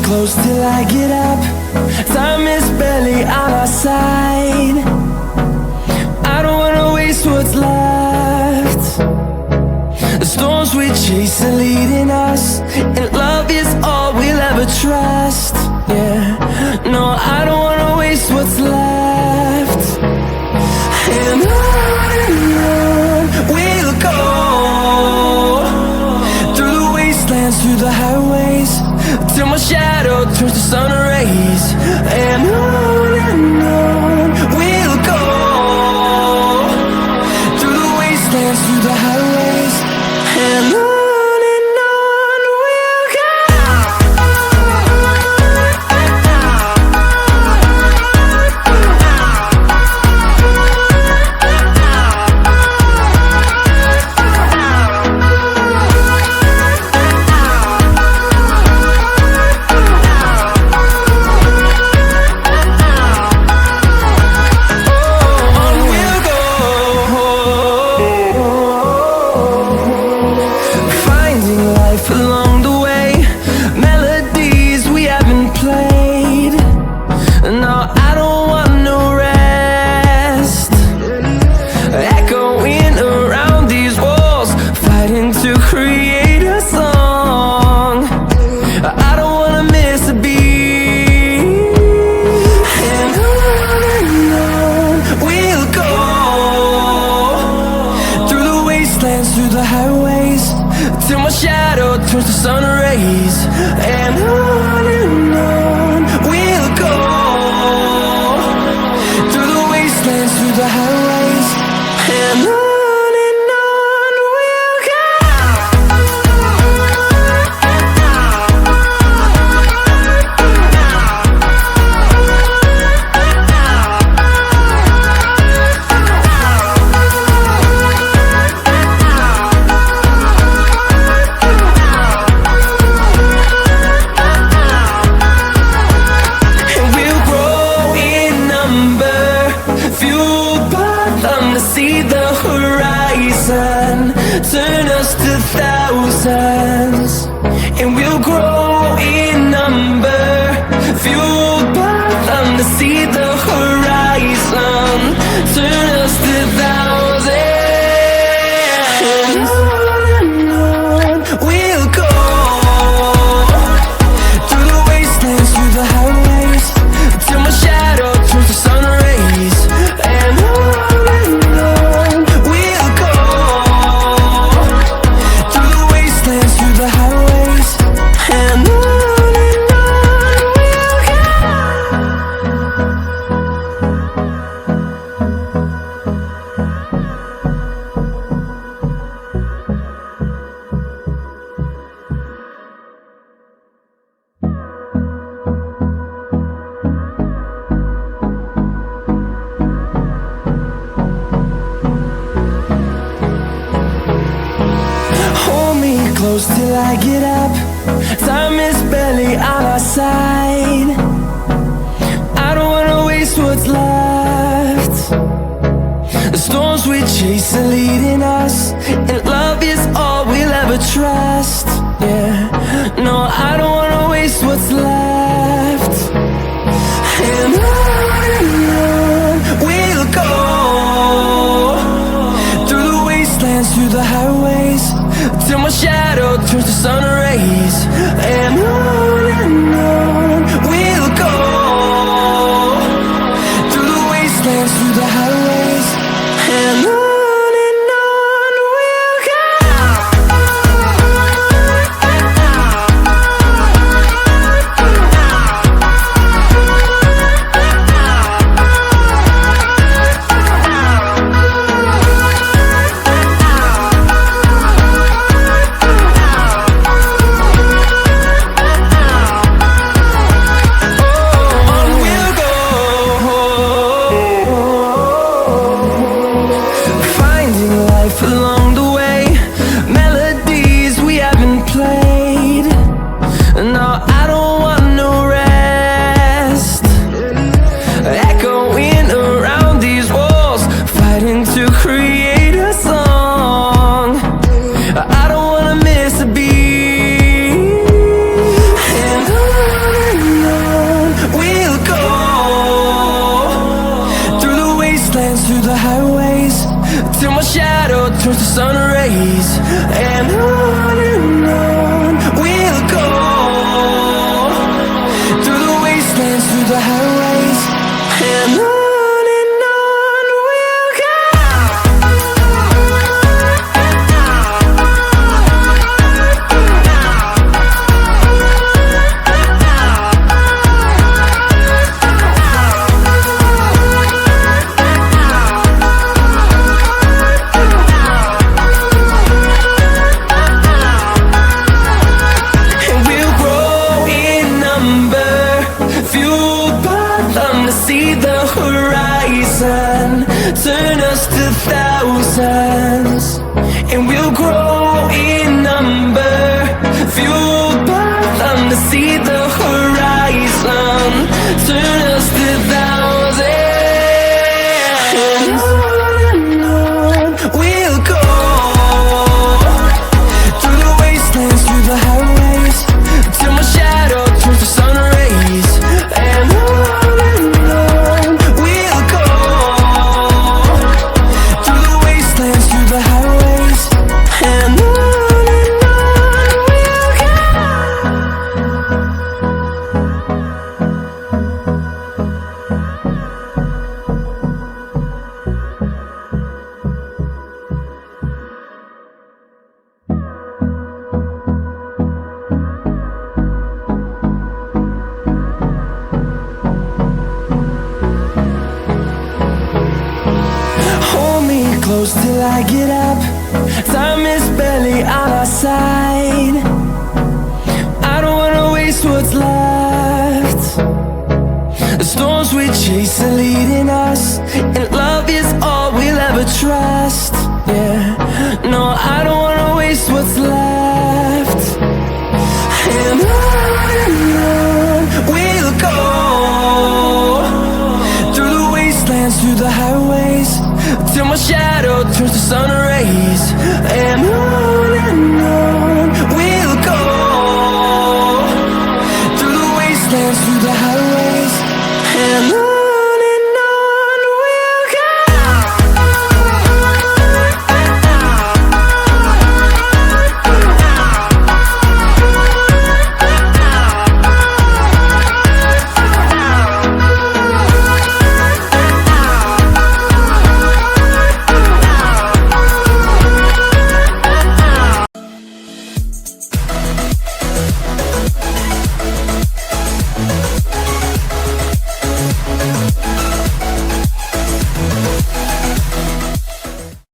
close till I get up. Time is barely on our side. I don't wanna waste what's left. The storms we chase are leading us, and love is all we'll ever trust. Yeah, no, I don't wanna waste what's left. And on we'll go, through the wastelands, through the highways, till my shadow turns to sun rays. And on we'll go, through the wastelands, through the highways, and on we'll go. Along the way, melodies we haven't played. No, I don't want no rest. Echoing around these walls, fighting to create a song. I don't wanna miss a beat. And on we'll go, through the wastelands, through the highways, till my shadow turns to sun rays. And on we'll go, through the wastelands, through the highways, and on we'll go. See the horizon, turn us to thousands, and we'll grow in number, fueled by them to see the horizon, turn us to thousands. And on we'll go, through the wastelands, through the highways, till my shadow turns to sun rays. And close till I get up. Time is barely on our side. I don't wanna waste what's left. The storms we chase are leading us, and love is all we'll ever trust. Yeah, no, I don't wanna waste what's left. And on we'll go, through the wastelands, through the highways, till my shadow turns to sun rays. And on we'll go, through the wastelands, through the highways, and on we'll go. till my shadow turns to sun rays. And on we'll go, through the wastelands, through the highways, and on we'll go. See the horizon, turn us to thousands, and we'll grow in number, fueled by them to see the horizon, turn us to thousands, and on we'll go, through the wastelands, through the highways, till my shadow turns to sun rays, and on close till I get up. Time is barely on our side. I don't wanna waste what's left. The storms we chase are leading us, and love is all we'll ever trust. Yeah, no, I don't wanna waste what's left. And on we'll go, through the wastelands, through the highways, till my shadow turns to sun